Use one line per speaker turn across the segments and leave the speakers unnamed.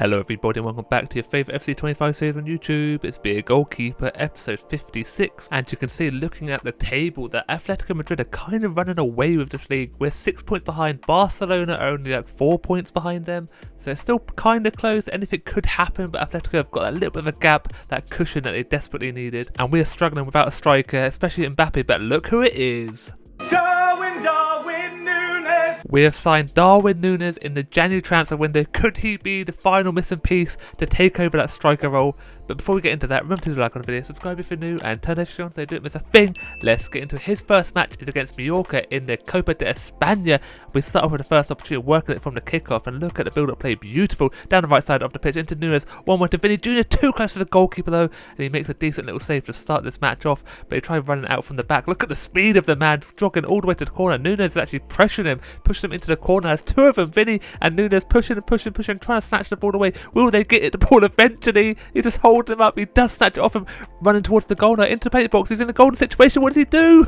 Hello everybody and welcome back to your favourite FC25 series on YouTube. It's Be a Goalkeeper episode 56, and you can see, looking at the table, that Atletico Madrid are kind of running away with this league. We're 6 points behind. Barcelona are only like 4 points behind them, so it's still kind of close. Anything could happen, but Atletico have got a little bit of a gap, that cushion that they desperately needed, and we are struggling without a striker, especially Mbappe. But look who it is. Darwin Núñez! We have signed Darwin Núñez in the January transfer window. Could he be the final missing piece to take over that striker role? But before we get into that, remember to like on the video, subscribe if you're new, and turn notifications so you don't miss a thing. Let's get into it. His first match is against Mallorca in the Copa de España. We start off with the first opportunity, working it from the kickoff, and look at the build-up play, beautiful, down the right side of the pitch into Núñez, one more to Vinny Jr., too close to the goalkeeper though, and he makes a decent little save to start this match off, but he tried running out from the back. Look at the speed of the man, jogging all the way to the corner. Núñez is actually pressuring him, pushing him into the corner. There's two of them, Vinny and Núñez, pushing and pushing, trying to snatch the ball away. Will they get it, the ball eventually? He just holds him up, he does snatch it off him, running towards the goal now, into the penalty box. He's in a golden situation. What does he do?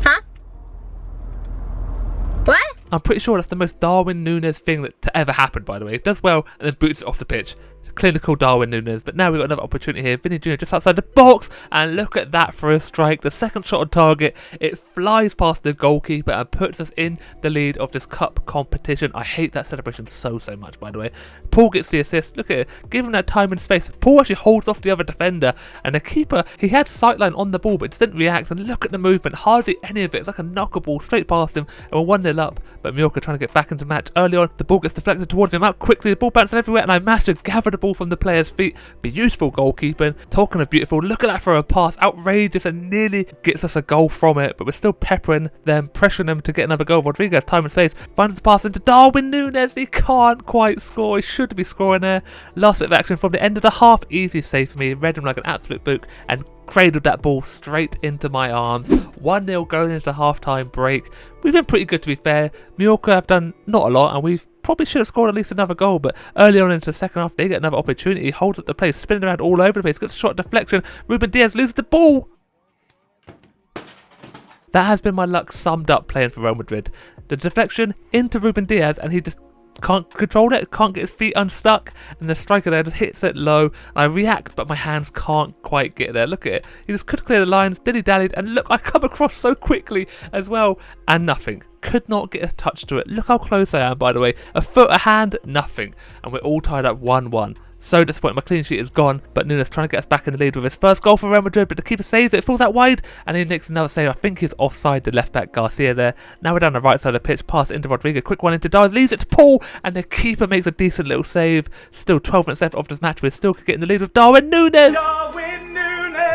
Huh? What?
I'm pretty sure that's the most Darwin Núñez thing to ever happen, by the way. He does well and then boots it off the pitch. Clinical Darwin Núñez. But now we've got another opportunity here. Vinny Jr. just outside the box, and look at that for a strike. The second shot on target, it flies past the goalkeeper and puts us in the lead of this cup competition. I hate that celebration so much, by the way. Paul gets the assist. Look at it, give him that time and space. Paul actually holds off the other defender, and the keeper, he had sightline on the ball but just didn't react. And look at the movement, hardly any of it. It's like a knockable straight past him, and we're 1-0 up. But Mallorca trying to get back into the match early on. The ball gets deflected towards him, out quickly, the ball bounces everywhere, and I managed to gather the ball from the player's feet. Beautiful goalkeeping. Talking of beautiful, look at that for a pass, outrageous, and nearly gets us a goal from it, but we're still peppering them, pressuring them to get another goal. Rodriguez, time and space, finds the pass into Darwin Núñez. He can't quite score, he should be scoring there. Last bit of action from the end of the half, easy save for me, read him like an absolute book and cradled that ball straight into my arms. 1-0 going into the half-time break. We've been pretty good, to be fair. Mallorca have done not a lot, and we've probably should have scored at least another goal, but early on into the second half they get another opportunity. Holds up the play, spinning around all over the place, gets a shot deflection. Ruben Diaz loses the ball. That has been my luck summed up playing for Real Madrid. The deflection into Ruben Diaz, and he just can't control it, can't get his feet unstuck, and the striker there just hits it low, and I react, but my hands can't quite get there. Look at it, he just could clear the lines, dilly-dallied, and look, I come across so quickly as well, and nothing. Could not get a touch to it. Look how close I am, by the way. A foot, a hand, nothing, and we're all tied up 1-1. So disappointed, my clean sheet is gone, but Núñez trying to get us back in the lead with his first goal for Real Madrid, but the keeper saves it, it falls out wide, and he makes another save. I think he's offside the left back Garcia there. Now we're down the right side of the pitch, pass into Rodriguez, quick one into Darwin, leaves it to Paul, and the keeper makes a decent little save. Still 12 minutes left of this match, we're still getting the lead with Darwin Núñez!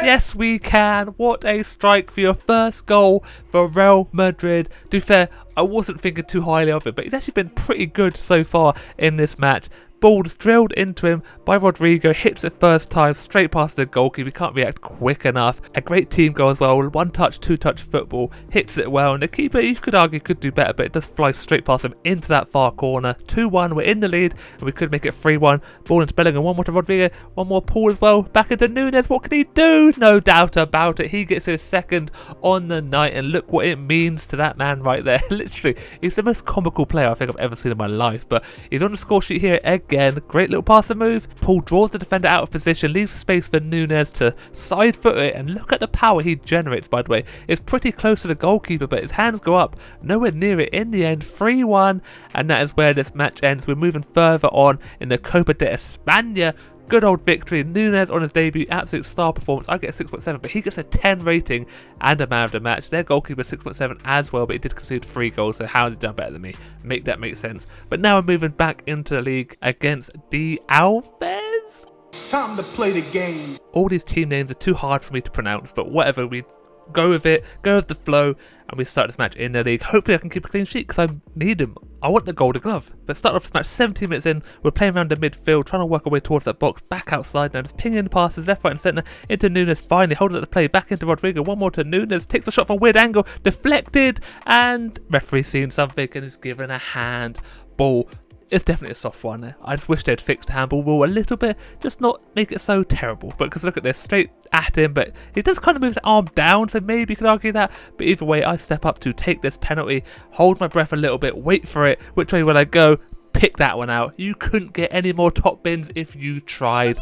Yes, we can. What a strike for your first goal for Real Madrid. To be fair, I wasn't thinking too highly of it, but he's actually been pretty good so far in this match. Ball just drilled into him by Rodrigo, hits it first time, straight past the goalkeeper. He can't react quick enough. A great team goal as well, one touch, two touch football, hits it well, and the keeper, you could argue, could do better, but it does fly straight past him into that far corner. 2-1, we're in the lead, and we could make it 3-1. Ball into Bellingham, one more to Rodrigo, one more Paul as well, back into Núñez. What can he do? No doubt about it, he gets his second on the night, and look what it means to that man right there. Literally, he's the most comical player I think I've ever seen in my life, but he's on the score sheet here again. Great little passing move. Paul draws the defender out of position, leaves space for Núñez to side foot it, and look at the power he generates, by the way. It's pretty close to the goalkeeper, but his hands go up, nowhere near it. In the end, 3-1, and that is where this match ends. We're moving further on in the Copa de España. Good old victory. Núñez on his debut, absolute star performance. I get a 6.7, but he gets a 10 rating and a man of the match. Their goalkeeper 6.7 as well, but he did concede 3 goals, so how has he done better than me? Make that make sense. But now we're moving back into the league against the Alavés.
It's time to play the game.
All these team names are too hard for me to pronounce, but whatever, we go with it, go with the flow, and we start this match in the league. Hopefully I can keep a clean sheet because I need him. I want the golden glove. But start off this match 17 minutes in, we're playing around the midfield, trying to work our way towards that box, back outside now, just pinging the passes left, right and centre into Núñez, finally holding up the play, back into Rodrigo, one more to Núñez, takes the shot from a weird angle, deflected, and referee's seen something and is given a hand ball. It's definitely a soft one. I just wish they'd fixed the handball rule a little bit, just not make it so terrible. But because look at this, straight at him, but he does kind of move the arm down, so maybe you could argue that. But either way, I step up to take this penalty, hold my breath a little bit, wait for it. Which way will I go? pick that one out. You couldn't get any more top bins if you tried.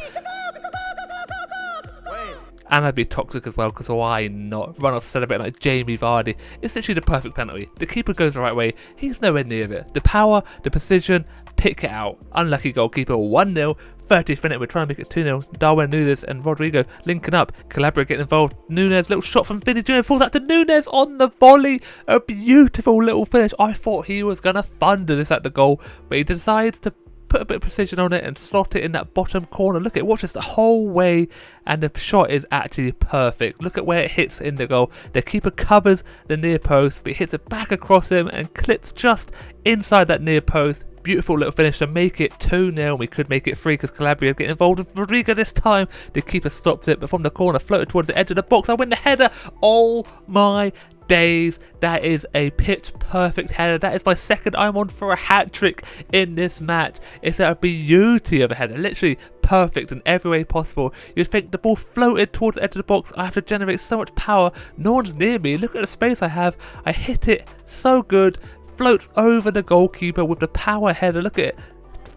And I'd be toxic as well, because why not? Run off celebrating like Jamie Vardy. It's literally the perfect penalty. The keeper goes the right way. He's nowhere near it. The power, the precision, pick it out. Unlucky goalkeeper, 1-0. 30th minute, we're trying to make it 2-0. Darwin Núñez and Rodrigo linking up. Calabria getting involved. Núñez, little shot from Vini Jr. falls out to Núñez on the volley. A beautiful little finish. I thought he was going to thunder this at the goal, but he decides to put a bit of precision on it and slot it in that bottom corner. Look at it, watch this the whole way, and the shot is actually perfect. Look at where it hits in the goal. The keeper covers the near post, but he hits it back across him and clips just inside that near post. Beautiful little finish to make it 2-0. We could make it 3 because Calabria get involved with Rodrigo this time. The keeper stops it, but from the corner, floated towards the edge of the box. I win the header. Oh my days, that is a pitch perfect header. That is my second I'm on for a hat-trick in this match. It's a beauty of a header, literally perfect in every way possible. You'd think the ball floated towards the edge of the box. I have to generate so much power. No one's near me. Look at the space I have. I hit it so good. Floats over the goalkeeper with the power header. Look at it.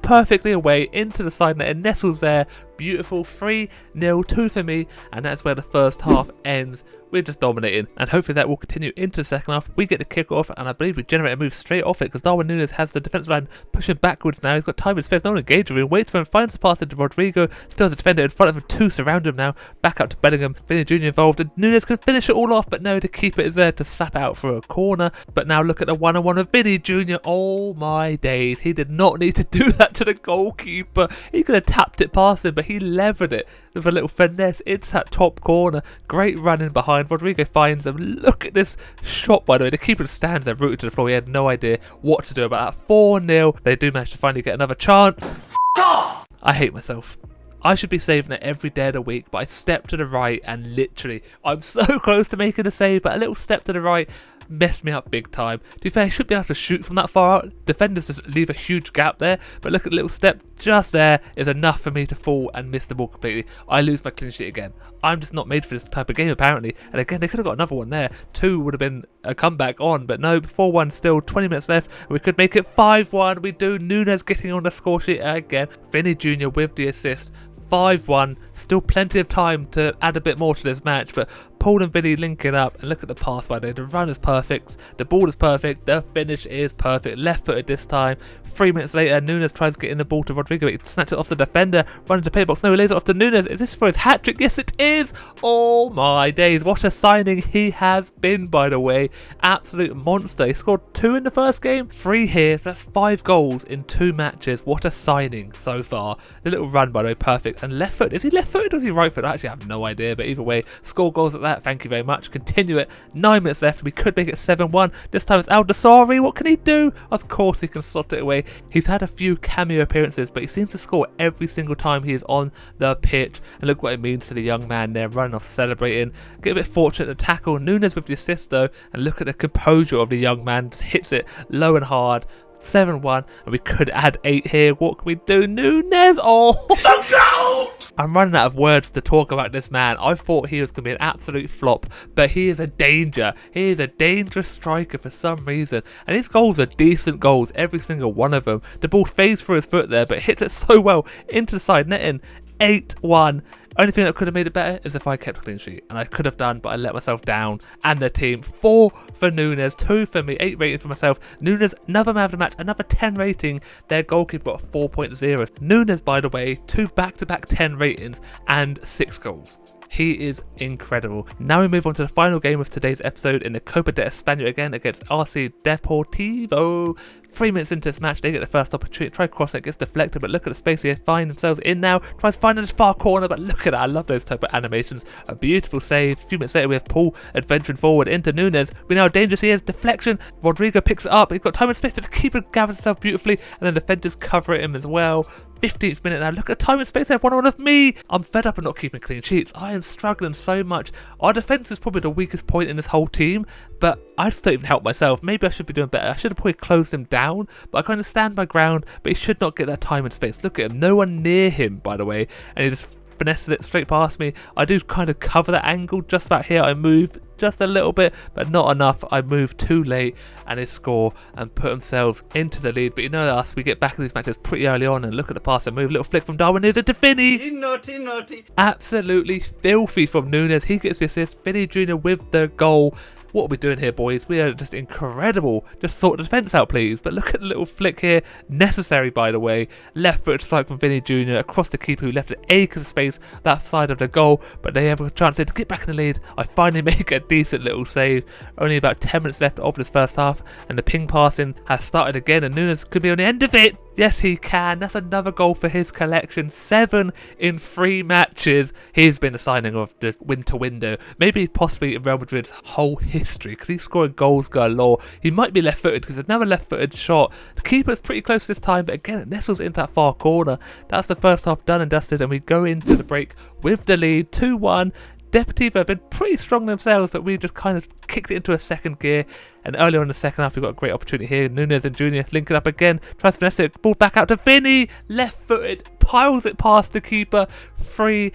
Perfectly away into the side net. It nestles there. Beautiful. 3-0, 2 for me. And that's where the first half ends. We're just dominating, and hopefully that will continue into the second half. We get the kick off, and I believe we generate a move straight off it because Darwin Núñez has the defensive line pushing backwards now. He's got time and space, no one engages with him, waits for him, finds the pass into Rodrigo, still has a defender in front of him, 2 surround him now, back up to Bellingham, Vini Jr. involved, and Núñez can finish it all off, but no, the keeper is there to slap out for a corner. But now look at the 1-on-1 of Vini Jr. Oh my days, he did not need to do that to the goalkeeper. He could have tapped it past him, but he levered it with a little finesse into that top corner. Great running behind. Rodrigo finds him. Look at this shot, by the way. The keeper stands there rooted to the floor. He had no idea what to do about that. 4-0. They do manage to finally get another chance. I hate myself. I should be saving it every day of the week, but I step to the right and literally, I'm so close to making a save, but a little step to the right messed me up big time. To be fair, I should be able to shoot from that far out. Defenders just leave a huge gap there, but look at the little step just there is enough for me to fall and miss the ball completely. I lose my clean sheet again. I'm just not made for this type of game apparently, and again they could have got another one there. 2 would have been a comeback on, but no, 4-1 still, 20 minutes left, and we could make it 5-1. We do. Núñez getting on the score sheet again. Vini Jr. with the assist. 5-1, still plenty of time to add a bit more to this match, but Paul and Vinny linking up, and look at the pass by there. The run is perfect, the ball is perfect, the finish is perfect, left footed this time. 3 minutes later, Núñez tries to get in the ball to Rodrigo. He snatches it off the defender, runs into the pay box. No, he lays it off to Núñez. Is this for his hat trick? Yes, it is. Oh my days, what a signing he has been, by the way. Absolute monster. He scored 2 in the first game, 3 here, so that's 5 goals in 2 matches. What a signing so far. The little run, by the way, perfect. And left foot, is he left footed or is he right footed? I actually have no idea, but either way, score goals at that. Thank you very much. Continue it. 9 minutes left. We could make it 7-1. This time it's Aldasari. What can he do? Of course he can slot it away. He's had a few cameo appearances, but he seems to score every single time he is on the pitch. And look what it means to the young man there, running off celebrating. Get a bit fortunate to tackle. Núñez with the assist though, and look at the composure of the young man. Just hits it low and hard. 7-1, and we could add 8 here. What can we do? Núñez! Oh! I'm running out of words to talk about this man. I thought he was going to be an absolute flop, but he is a danger. He is a dangerous striker for some reason, and his goals are decent goals, every single one of them. The ball fades through his foot there, but hits it so well into the side netting. 8-1. Only thing that could have made it better is if I kept a clean sheet, and I could have done, but I let myself down and the team. 4 for Núñez, 2 for me, 8 rating for myself. Núñez, another man of the match, another 10 rating. Their goalkeeper got a 4.0. Núñez, by the way, 2 back-to-back 10 ratings and 6 goals. He is incredible. Now we move on to the final game of today's episode in the Copa de España again against RC Deportivo. 3 minutes into this match, they get the first opportunity, try cross it, gets deflected, but look at the space they find themselves in now, tries finding this far corner, but look at that, I love those type of animations. A beautiful save. A few minutes later we have Paul adventuring forward into Núñez. We know how dangerous he is, deflection, Rodrigo picks it up, he's got time and space, but the keeper gathers himself beautifully, and then defenders cover him as well. 15th minute now, look at time and space, they have 1-on-1 of me. I'm fed up of not keeping clean sheets. I am struggling so much. Our defence is probably the weakest point in this whole team, but I just don't even help myself. Maybe I should be doing better. I should have probably closed him down, but I kind of stand my ground, but he should not get that time and space. Look at him, no one near him, by the way, and he just finesses it straight past me. I do kind of cover that angle just about here. I move just a little bit, but not enough. I move too late and they score and put themselves into the lead. But you know us, we get back in these matches pretty early on and look at the pass and move. Little flick from Darwin Núñez to Vinny.
Naughty.
Absolutely filthy from Núñez. He gets the assist. Vinny Jr. with the goal. What are we doing here, boys? We are just incredible. Just sort the defence out, please. But look at the little flick here. Necessary, by the way. Left-footed strike from Vinny Jr. across the keeper who left an acre of space that side of the goal. But they have a chance to get back in the lead. I finally make a decent little save. Only about 10 minutes left of this first half. And the ping passing has started again. And Núñez could be on the end of it. Yes, he can. That's another goal for his collection. 7 in 3 matches. He's been a signing of the winter window. Maybe possibly in Real Madrid's whole history, because he's scoring goals galore. He might be left-footed because there's another left-footed shot. The keeper's pretty close this time, but again, it nestles into that far corner. That's the first half done and dusted, and we go into the break with the lead, 2-1. Deportivo have been pretty strong themselves, but we just kind of kicked it into a second gear. And earlier on in the second half, we've got a great opportunity here. Núñez and Jr. linking up again. Tries to finesse it. Ball back out to Vinny. Left-footed. Piles it past the keeper. 3-1.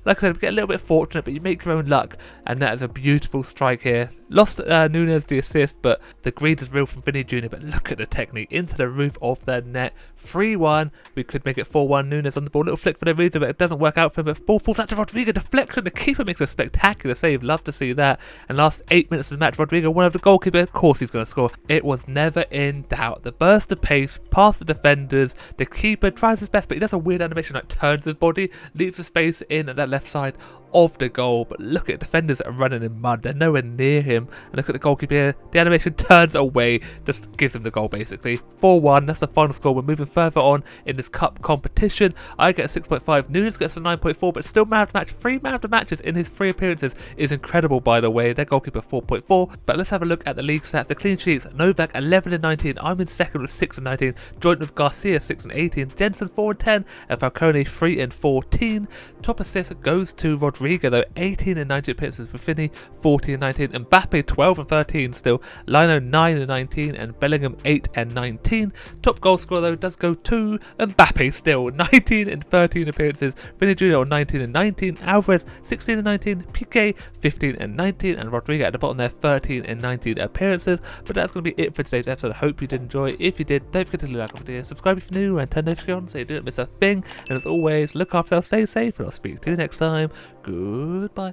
Like I said, we get a little bit fortunate, but you make your own luck. And that is a beautiful strike here. Lost Núñez the assist, but the greed is real from Vinny Jr. But look at the technique into the roof of the net. 3-1. We could make it 4-1. Núñez on the ball. Little flick for no reason, but it doesn't work out for him. But ball falls out to Rodrigo. Deflection. The keeper makes a spectacular save. Love to see that. And last 8 minutes of the match, Rodrigo, one of the goalkeeper. Of course he's going to score. It was never in doubt. The burst of pace past the defenders. The keeper tries his best, but he does a weird animation, like turns his body, leaves the space in at that left side of the goal. But look at defenders that are running in mud. They're nowhere near him. And look at the goalkeeper here. The animation turns away, just gives him the goal basically. 4-1. That's the final score. We're moving further on in this cup competition. I get a 6.5. Núñez gets a 9.4, but still man of the match. 3 man of the matches in his 3 appearances is incredible, by the way. Their goalkeeper 4.4. But let's have a look at the league stats. The clean sheets: Novak 11 and 19. I'm in second with 6 and 19. Joint with Garcia 6 and 18. Jensen 4 and 10. And Falcone 3 and 14. Top assist goes to Rodrigo though, 18 and 19 appearances for Finney, 14 and 19. Mbappe 12 and 13 still. Lino 9 and 19. And Bellingham 8 and 19. Top goal scorer though does go to Mbappe still, 19 and 13 appearances. Vinny Jr. on 19 and 19. Alvarez 16 and 19. Piqué 15 and 19. And Rodrigo at the bottom there, 13 and 19 appearances. But that's going to be it for today's episode. I hope you did enjoy. If you did, don't forget to leave a like on the video, subscribe if you're new, and turn notifications on so you don't miss a thing. And as always, look after yourself, stay safe, and I'll speak to you next time. Goodbye.